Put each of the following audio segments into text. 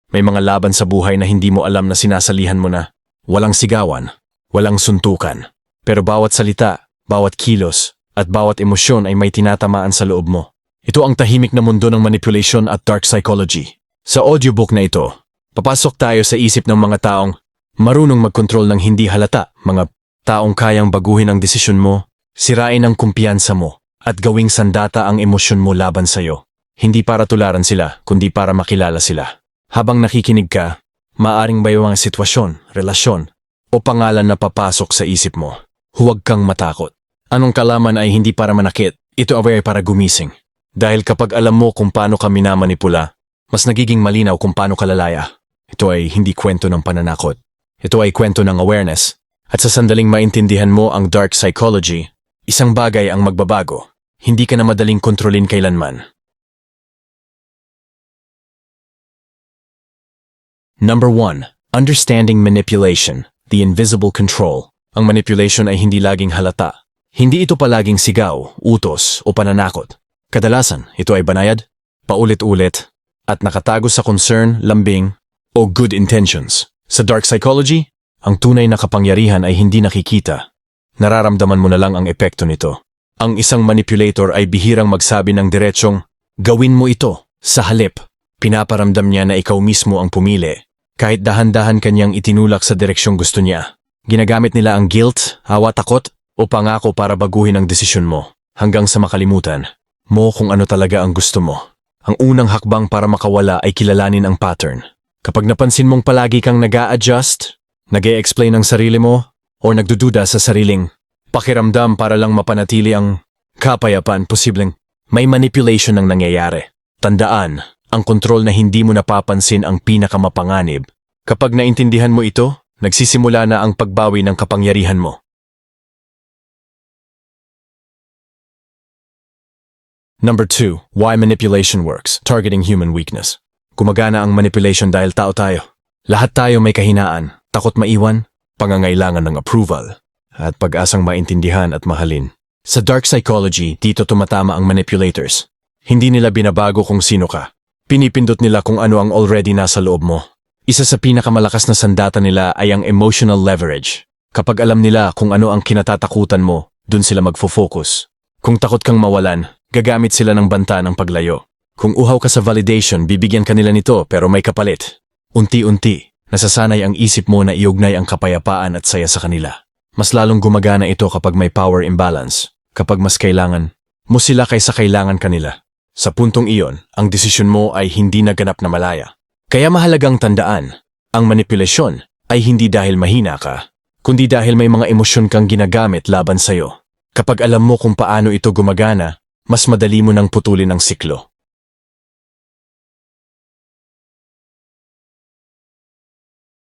May mga laban sa buhay na hindi mo alam na sinasalihan mo na. Walang sigawan, walang suntukan. Pero bawat salita, bawat kilos, at bawat emosyon ay may tinatamaan sa loob mo. Ito ang tahimik na mundo ng manipulation at dark psychology. Sa audiobook na ito, papasok tayo sa isip ng mga taong marunong magkontrol ng hindi halata, mga taong kayang baguhin ang desisyon mo, sirain ang kumpiyansa mo, at gawing sandata ang emosyon mo laban sa'yo. Hindi para tularan sila, kundi para makilala sila. Habang nakikinig ka, maaring may mga sitwasyon, relasyon, o pangalan na papasok sa isip mo. Huwag kang matakot. Anong kalaman ay hindi para manakit, ito ay para gumising. Dahil kapag alam mo kung paano ka minamanipula, mas nagiging malinaw kung paano ka lalaya. Ito ay hindi kwento ng pananakot. Ito ay kwento ng awareness. At sa sandaling maintindihan mo ang dark psychology, isang bagay ang magbabago. Hindi ka na madaling kontrolin kailanman. Number 1. Understanding manipulation, the invisible control. Ang manipulation ay hindi laging halata. Hindi ito palaging sigaw, utos, o pananakot. Kadalasan, ito ay banayad, paulit-ulit, at nakatago sa concern, lambing, o good intentions. Sa dark psychology, ang tunay na kapangyarihan ay hindi nakikita. Nararamdaman mo na lang ang epekto nito. Ang isang manipulator ay bihirang magsabi ng diretsong, gawin mo ito. Sa halip, pinaparamdam niya na ikaw mismo ang pumili. Kahit dahan-dahan kanyang itinulak sa direksyong gusto niya. Ginagamit nila ang guilt, hawa takot, o pangako para baguhin ang desisyon mo. Hanggang sa makalimutan mo kung ano talaga ang gusto mo. Ang unang hakbang para makawala ay kilalanin ang pattern. Kapag napansin mong palagi kang nag-a-adjust, nag-e-explain ang sarili mo, o nagdududa sa sariling pakiramdam para lang mapanatili ang kapayapaan, posibleng may manipulation ang nangyayari. Tandaan, ang kontrol na hindi mo napapansin ang pinakamapanganib. Kapag naintindihan mo ito, nagsisimula na ang pagbawi ng kapangyarihan mo. Number 2. Why manipulation works. Targeting human weakness. Gumagana ang manipulation dahil tao tayo. Lahat tayo may kahinaan, takot maiwan, pangangailangan ng approval, at pag-asang maintindihan at mahalin. Sa dark psychology, dito tumatama ang manipulators. Hindi nila binabago kung sino ka. Pinipindot nila kung ano ang already nasa loob mo. Isa sa pinakamalakas na sandata nila ay ang emotional leverage. Kapag alam nila kung ano ang kinatatakutan mo, dun sila magfo-focus. Kung takot kang mawalan, gagamit sila ng banta ng paglayo. Kung uhaw ka sa validation, bibigyan ka nila nito pero may kapalit. Unti-unti, nasasanay ang isip mo na iugnay ang kapayapaan at saya sa kanila. Mas lalong gumagana ito kapag may power imbalance, kapag mas kailangan mo sila kaysa kailangan kanila. Sa puntong iyon, ang desisyon mo ay hindi naganap na malaya. Kaya mahalagang tandaan, ang manipulasyon ay hindi dahil mahina ka, kundi dahil may mga emosyon kang ginagamit laban sa'yo. Kapag alam mo kung paano ito gumagana, mas madali mo nang putulin ang siklo.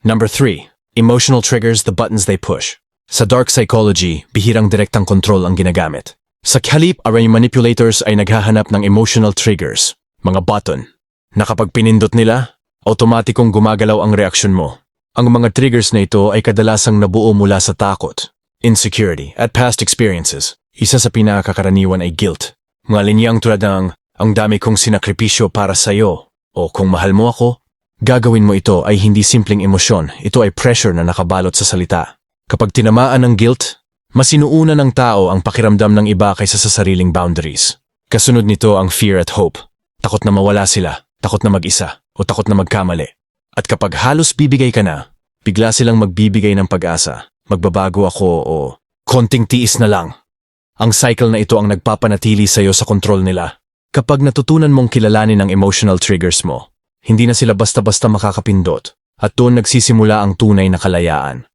Number 3. Emotional triggers, the buttons they push. Sa dark psychology, bihirang direktang kontrol ang ginagamit. Sa halip, ang manipulators ay naghahanap ng emotional triggers, mga button, na kapag pinindot nila, automatikong gumagalaw ang reaksyon mo. Ang mga triggers na ito ay kadalasang nabuo mula sa takot, insecurity, at past experiences. Isa sa pinakakaraniwan ay guilt. Mga linyang tulad ng, ang dami kong sinakripisyo para sa'yo, o kung mahal mo ako, gagawin mo ito ay hindi simpleng emosyon, ito ay pressure na nakabalot sa salita. Kapag tinamaan ng guilt, mas inuuna ng tao ang pakiramdam ng iba kaysa sa sariling boundaries. Kasunod nito ang fear at hope. Takot na mawala sila, takot na mag-isa, o takot na magkamali. At kapag halos bibigay ka na, bigla silang magbibigay ng pag-asa. Magbabago ako o konting tiis na lang. Ang cycle na ito ang nagpapanatili sa'yo sa kontrol nila. Kapag natutunan mong kilalanin ang emotional triggers mo, hindi na sila basta-basta makakapindot at doon nagsisimula ang tunay na kalayaan.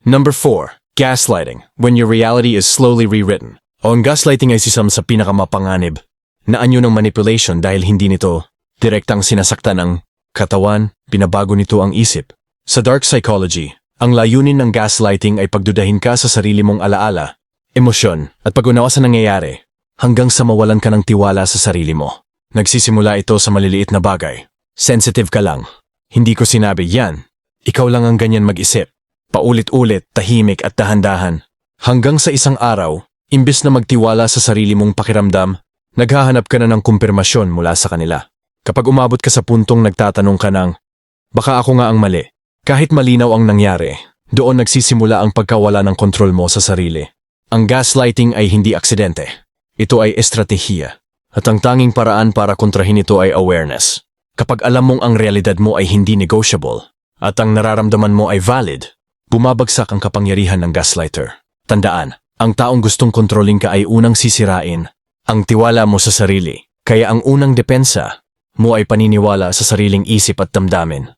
Number 4. Gaslighting, when your reality is slowly rewritten. O ang gaslighting ay sisam sa pinakamapanganib na anyo ng manipulation dahil hindi nito direktang sinasaktan ng katawan, binabago nito ang isip. Sa dark psychology, ang layunin ng gaslighting ay pagdudahin ka sa sarili mong alaala, emosyon at pag-unawa sa nangyayari hanggang sa mawalan ka ng tiwala sa sarili mo. Nagsisimula ito sa maliliit na bagay. Sensitive ka lang. Hindi ko sinabi yan. Ikaw lang ang ganyan mag-isip. Paulit-ulit, tahimik at dahan-dahan. Hanggang sa isang araw, imbes na magtiwala sa sarili mong pakiramdam, Naghahanap ka na ng kumpirmasyon mula sa kanila. Kapag umabot ka sa puntong nagtatanong ka ng, baka ako nga ang mali. Kahit malinaw ang nangyari, doon nagsisimula ang pagkawala ng kontrol mo sa sarili. Ang gaslighting ay hindi aksidente. Ito ay estratehiya. At ang tanging paraan para kontrahin ito ay awareness. Kapag alam mong ang realidad mo ay hindi negotiable at ang nararamdaman mo ay valid, bumabagsak ang kapangyarihan ng gaslighter. Tandaan, ang taong gustong kontrolin ka ay unang sisirain ang tiwala mo sa sarili. Kaya ang unang depensa mo ay paniniwala sa sariling isip at damdamin.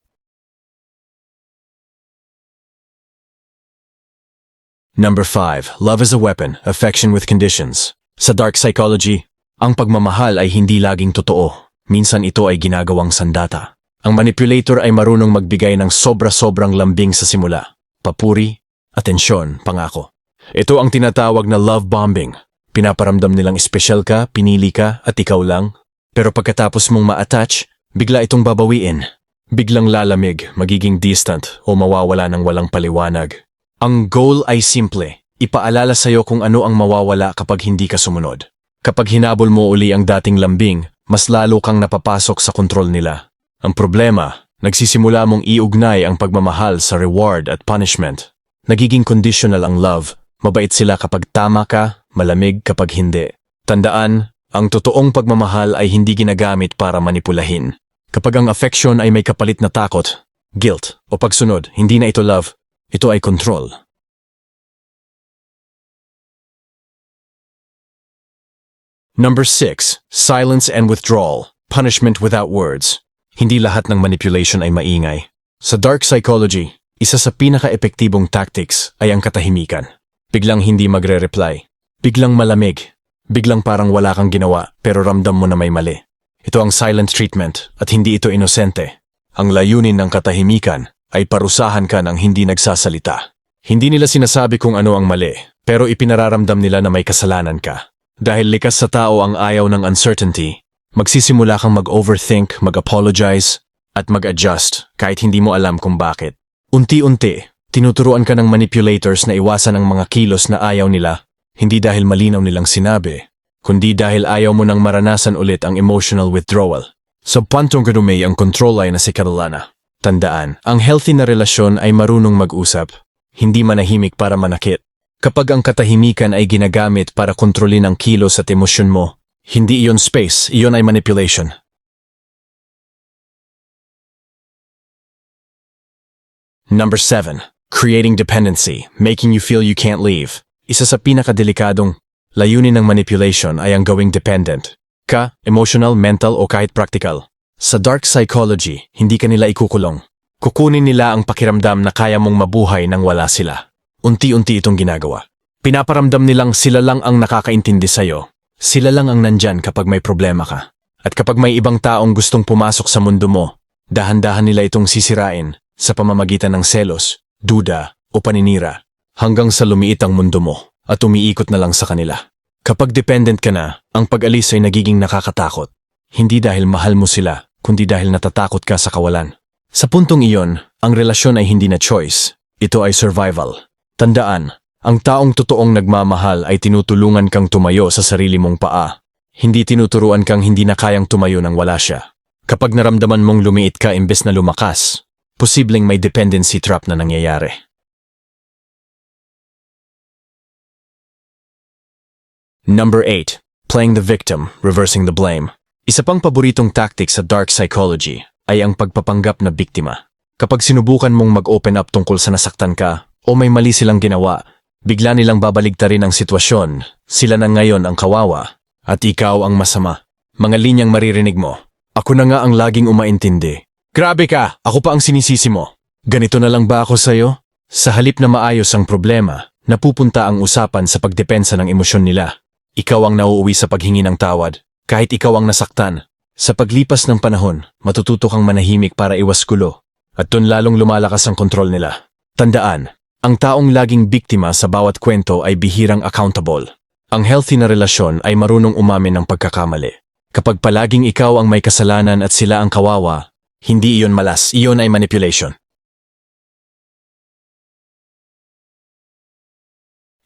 Number 5. Love is a weapon, affection with conditions. Sa dark psychology, ang pagmamahal ay hindi laging totoo. Minsan ito ay ginagawang sandata. Ang manipulator ay marunong magbigay ng sobra-sobrang lambing sa simula. Papuri, atensyon, pangako. Ito ang tinatawag na love bombing. Pinaparamdam nilang espesyal ka, pinili ka, at ikaw lang. Pero pagkatapos mong ma-attach, bigla itong babawiin. Biglang lalamig, magiging distant, o mawawala ng walang paliwanag. Ang goal ay simple. Ipaalala sa'yo kung ano ang mawawala kapag hindi ka sumunod. Kapag hinabol mo uli ang dating lambing, mas lalo kang napapasok sa kontrol nila. Ang problema, nagsisimula mong iugnay ang pagmamahal sa reward at punishment. Nagiging conditional ang love. Mabait sila kapag tama ka, malamig kapag hindi. Tandaan, ang totoong pagmamahal ay hindi ginagamit para manipulahin. Kapag ang affection ay may kapalit na takot, guilt o pagsunod, hindi na ito love, ito ay control. Number 6. Silence and withdrawal. Punishment without words. Hindi lahat ng manipulation ay maingay. Sa dark psychology, isa sa pinaka-epektibong tactics ay ang katahimikan. Biglang hindi magre-reply. Biglang malamig. Biglang parang wala kang ginawa pero ramdam mo na may mali. Ito ang silent treatment at hindi ito inosente. Ang layunin ng katahimikan ay parusahan ka ng hindi nagsasalita. Hindi nila sinasabi kung ano ang mali, pero ipinararamdam nila na may kasalanan ka. Dahil likas sa tao ang ayaw ng uncertainty, magsisimula kang mag-overthink, mag-apologize, at mag-adjust kahit hindi mo alam kung bakit. Unti-unti, tinuturuan ka ng manipulators na iwasan ang mga kilos na ayaw nila, hindi dahil malinaw nilang sinabi, kundi dahil ayaw mo nang maranasan ulit ang emotional withdrawal. Sa pantong gadume ang control ay na si Carolina. Tandaan, ang healthy na relasyon ay marunong mag-usap, hindi manahimik para manakit. Kapag ang katahimikan ay ginagamit para kontrolin ang kilos at emosyon mo, hindi iyon space, iyon ay manipulation. Number 7. Creating dependency, making you feel you can't leave. Isa sa pinakadelikadong layunin ng manipulation ay ang gawing dependent. Ka, emotional, mental o kahit practical. Sa dark psychology, hindi ka nila ikukulong. Kukunin nila ang pakiramdam na kaya mong mabuhay nang wala sila. Unti-unti itong ginagawa. Pinaparamdam nilang sila lang ang nakakaintindi sa'yo. Sila lang ang nandyan kapag may problema ka. At kapag may ibang taong gustong pumasok sa mundo mo, dahan-dahan nila itong sisirain sa pamamagitan ng selos, duda o paninira hanggang sa lumiit ang mundo mo at umiikot na lang sa kanila. Kapag dependent ka na, ang pag-alis ay nagiging nakakatakot. Hindi dahil mahal mo sila, kundi dahil natatakot ka sa kawalan. Sa puntong iyon, ang relasyon ay hindi na choice. Ito ay survival. Tandaan, ang taong totoong nagmamahal ay tinutulungan kang tumayo sa sarili mong paa. Hindi tinuturuan kang hindi na kayang tumayo nang wala siya. Kapag naramdaman mong lumiit ka imbes na lumakas, posibleng may dependency trap na nangyayari. Number 8. Playing the victim, reversing the blame. Isa pang paboritong tactic sa dark psychology ay ang pagpapanggap na biktima. Kapag sinubukan mong mag-open up tungkol sa nasaktan ka o may mali silang ginawa, bigla nilang babaligtarin ang sitwasyon. Sila na ngayon ang kawawa at ikaw ang masama. Mga linyang maririnig mo. Ako na nga ang laging umaintindi. Grabe ka! Ako pa ang sinisisi mo. Ganito na lang ba ako sa'yo? Sa halip na maayos ang problema, napupunta ang usapan sa pagdepensa ng emosyon nila. Ikaw ang nauuwi sa paghingi ng tawad. Kahit ikaw ang nasaktan, sa paglipas ng panahon, matututo kang manahimik para iwas gulo, at dun lalong lumalakas ang kontrol nila. Tandaan, ang taong laging biktima sa bawat kwento ay bihirang accountable. Ang healthy na relasyon ay marunong umamin ng pagkakamali. Kapag palaging ikaw ang may kasalanan at sila ang kawawa, hindi iyon malas, iyon ay manipulation.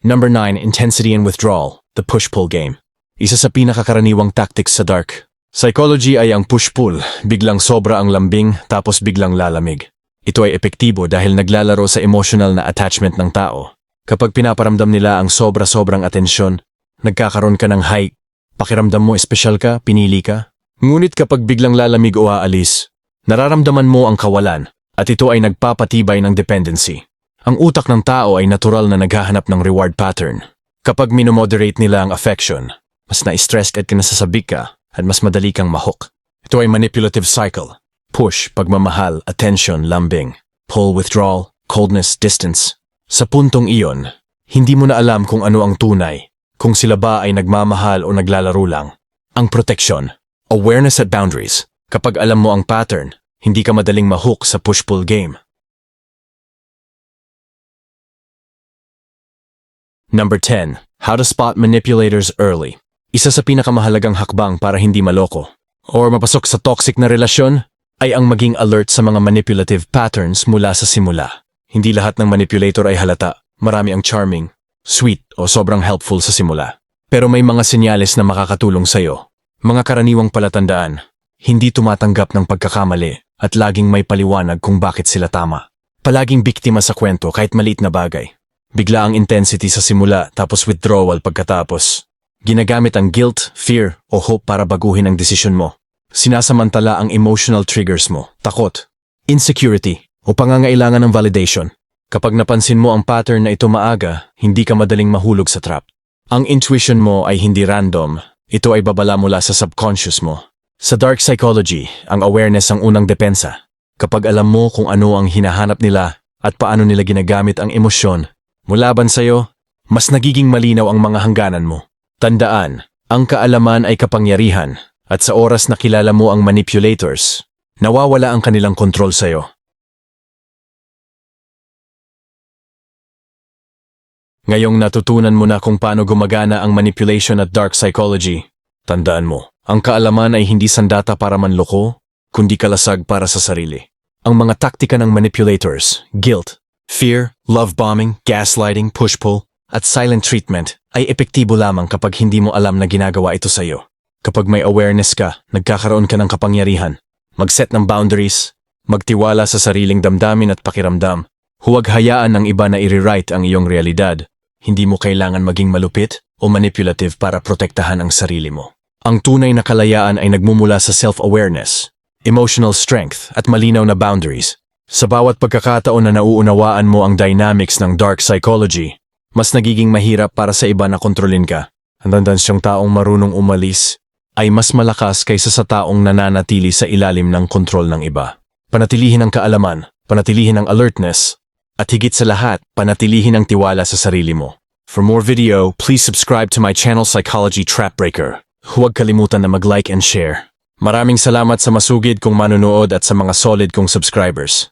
Number 9. Intensity and withdrawal, the push-pull game. Isa sa pinakakaraniwang tactics sa dark psychology ay ang push-pull, biglang sobra ang lambing tapos biglang lalamig. Ito ay epektibo dahil naglalaro sa emotional na attachment ng tao. Kapag pinaparamdam nila ang sobra-sobrang atensyon, nagkakaroon ka ng high, pakiramdam mo espesyal ka, pinili ka. Ngunit kapag biglang lalamig o aalis, nararamdaman mo ang kawalan at ito ay nagpapatibay ng dependency. Ang utak ng tao ay natural na naghahanap ng reward pattern. Kapag minomoderate nila ang affection, mas na-stress at kinasasabik ka at mas madali kang mahook. Ito ay manipulative cycle. Push, pagmamahal, attention, lambing. Pull, withdrawal, coldness, distance. Sa puntong iyon, hindi mo na alam kung ano ang tunay, kung sila ba ay nagmamahal o naglalaro lang. Ang proteksyon, awareness at boundaries. Kapag alam mo ang pattern, hindi ka madaling mahook sa push-pull game. Number 10. How to spot manipulators early. Isa sa pinakamahalagang hakbang para hindi maloko or mapasok sa toxic na relasyon ay ang maging alert sa mga manipulative patterns mula sa simula. Hindi lahat ng manipulator ay halata. Marami ang charming, sweet o sobrang helpful sa simula. Pero may mga senyales na makakatulong sa'yo. Mga karaniwang palatandaan, hindi tumatanggap ng pagkakamali at laging may paliwanag kung bakit sila tama. Palaging biktima sa kwento kahit maliit na bagay. Bigla ang intensity sa simula tapos withdrawal pagkatapos. Ginagamit ang guilt, fear o hope para baguhin ang desisyon mo. Sinasamantala ang emotional triggers mo, takot, insecurity o pangangailangan ng validation. Kapag napansin mo ang pattern na ito maaga, hindi ka madaling mahulog sa trap. Ang intuition mo ay hindi random, ito ay babala mula sa subconscious mo. Sa dark psychology, ang awareness ang unang depensa. Kapag alam mo kung ano ang hinahanap nila at paano nila ginagamit ang emosyon, mulaban sa'yo, mas nagiging malinaw ang mga hangganan mo. Tandaan, ang kaalaman ay kapangyarihan at sa oras na kilala mo ang manipulators, nawawala ang kanilang kontrol sa'yo. Ngayong natutunan mo na kung paano gumagana ang manipulation at dark psychology, tandaan mo, ang kaalaman ay hindi sandata para manloko, kundi kalasag para sa sarili. Ang mga taktika ng manipulators, guilt, fear, love bombing, gaslighting, push-pull, at silent treatment ay epektibo lamang kapag hindi mo alam na ginagawa ito sa iyo. Kapag may awareness ka, nagkakaroon ka ng kapangyarihan. Mag-set ng boundaries, magtiwala sa sariling damdamin at pakiramdam. Huwag hayaan ng iba na i-rewrite ang iyong realidad. Hindi mo kailangan maging malupit o manipulative para protektahan ang sarili mo. Ang tunay na kalayaan ay nagmumula sa self-awareness, emotional strength at malinaw na boundaries. Sa bawat pagkakataon na nauunawaan mo ang dynamics ng dark psychology, mas nagiging mahirap para sa iba na kontrolin ka. Ang tandansiyang taong marunong umalis ay mas malakas kaysa sa taong nananatili sa ilalim ng kontrol ng iba. Panatilihin ang kaalaman, panatilihin ang alertness, at higit sa lahat, panatilihin ang tiwala sa sarili mo. For more video, please subscribe to my channel Psychology Trap Breaker. Huwag kalimutan na mag-like and share. Maraming salamat sa masugid kong manonood at sa mga solid kong subscribers.